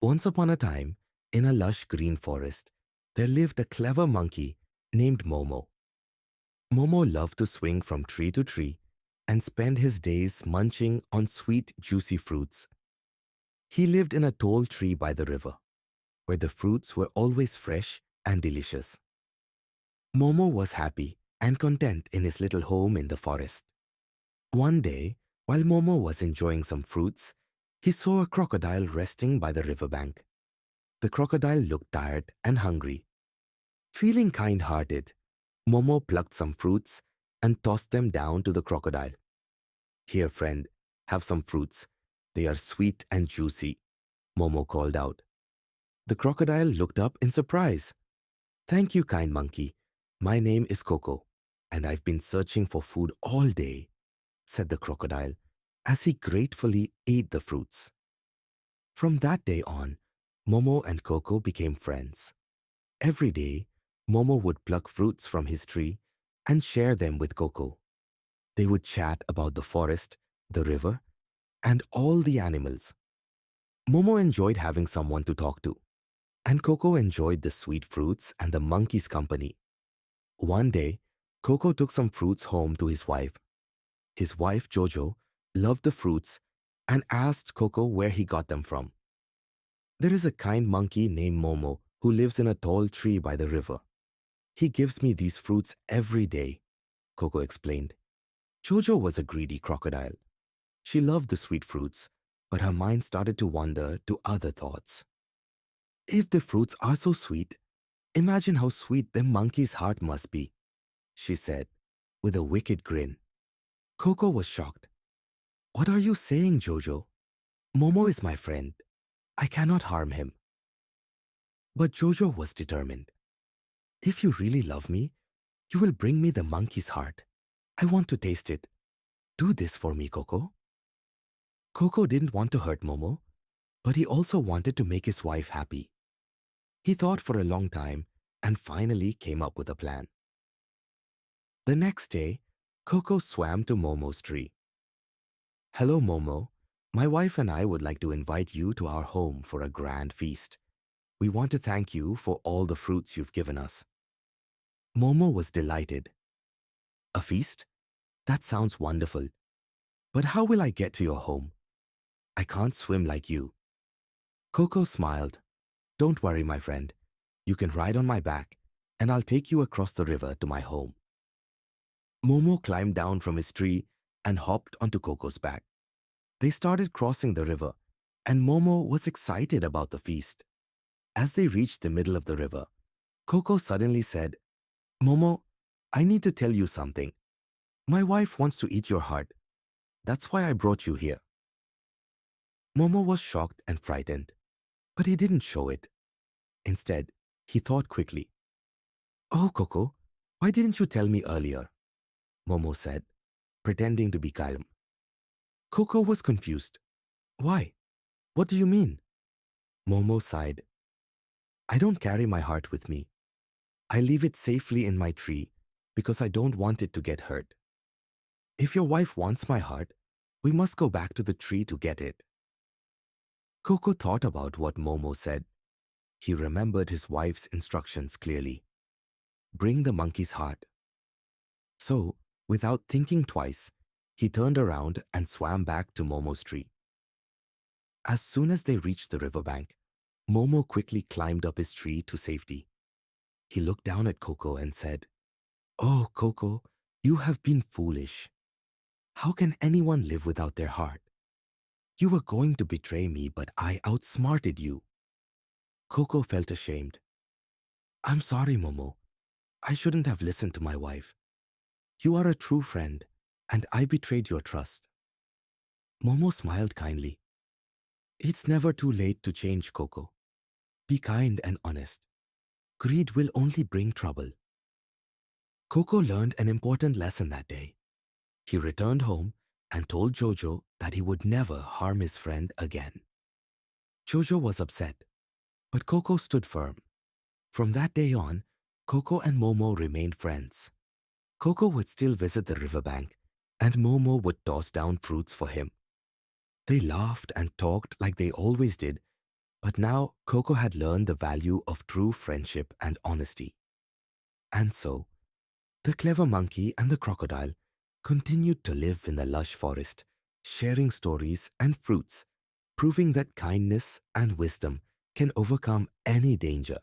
Once upon a time, in a lush green forest, there lived a clever monkey named Momo. Momo loved to swing from tree to tree and spend his days munching on sweet, juicy fruits. He lived in a tall tree by the river, where the fruits were always fresh and delicious. Momo was happy and content in his little home in the forest. One day, while Momo was enjoying some fruits, he saw a crocodile resting by the riverbank. The crocodile looked tired and hungry. Feeling kind-hearted, Momo plucked some fruits and tossed them down to the crocodile. Here, friend, have some fruits. They are sweet and juicy, Momo called out. The crocodile looked up in surprise. Thank you, kind monkey. My name is Coco, and I've been searching for food all day, said the crocodile as he gratefully ate the fruits. From that day on, Momo and Coco became friends. Every day, Momo would pluck fruits from his tree and share them with Coco. They would chat about the forest, the river, and all the animals. Momo enjoyed having someone to talk to, and Coco enjoyed the sweet fruits and the monkey's company. One day, Coco took some fruits home to his wife. His wife, Jojo, loved the fruits and asked Coco where he got them from. There is a kind monkey named Momo who lives in a tall tree by the river. He gives me these fruits every day, Coco explained. Jojo was a greedy crocodile. She loved the sweet fruits, but her mind started to wander to other thoughts. If the fruits are so sweet, imagine how sweet the monkey's heart must be, she said, with a wicked grin. Coco was shocked. What are you saying, Jojo? Momo is my friend. I cannot harm him. But Jojo was determined. If you really love me, you will bring me the monkey's heart. I want to taste it. Do this for me, Coco. Coco didn't want to hurt Momo, but he also wanted to make his wife happy. He thought for a long time and finally came up with a plan. The next day, Coco swam to Momo's tree. Hello, Momo. My wife and I would like to invite you to our home for a grand feast. We want to thank you for all the fruits you've given us. Momo was delighted. A feast? That sounds wonderful. But how will I get to your home? I can't swim like you. Coco smiled. Don't worry, my friend. You can ride on my back, and I'll take you across the river to my home. Momo climbed down from his tree and hopped onto Coco's back. They started crossing the river, and Momo was excited about the feast. As they reached the middle of the river, Coco suddenly said, Momo, I need to tell you something. My wife wants to eat your heart. That's why I brought you here. Momo was shocked and frightened, but he didn't show it. Instead, he thought quickly. Oh, Coco, why didn't you tell me earlier? Momo said, pretending to be calm. Coco was confused. Why? What do you mean? Momo sighed. I don't carry my heart with me. I leave it safely in my tree because I don't want it to get hurt. If your wife wants my heart, we must go back to the tree to get it. Coco thought about what Momo said. He remembered his wife's instructions clearly. Bring the monkey's heart. So, without thinking twice, he turned around and swam back to Momo's tree. As soon as they reached the riverbank, Momo quickly climbed up his tree to safety. He looked down at Coco and said, Oh, Coco, you have been foolish. How can anyone live without their heart? You were going to betray me, but I outsmarted you. Coco felt ashamed. I'm sorry, Momo. I shouldn't have listened to my wife. You are a true friend, and I betrayed your trust. Momo smiled kindly. It's never too late to change, Coco. Be kind and honest. Greed will only bring trouble. Coco learned an important lesson that day. He returned home and told Jojo that he would never harm his friend again. Jojo was upset, but Coco stood firm. From that day on, Coco and Momo remained friends. Coco would still visit the riverbank, and Momo would toss down fruits for him. They laughed and talked like they always did, But now Coco had learned the value of true friendship and honesty. And so, the clever monkey and the crocodile continued to live in the lush forest, sharing stories and fruits, proving that kindness and wisdom can overcome any danger.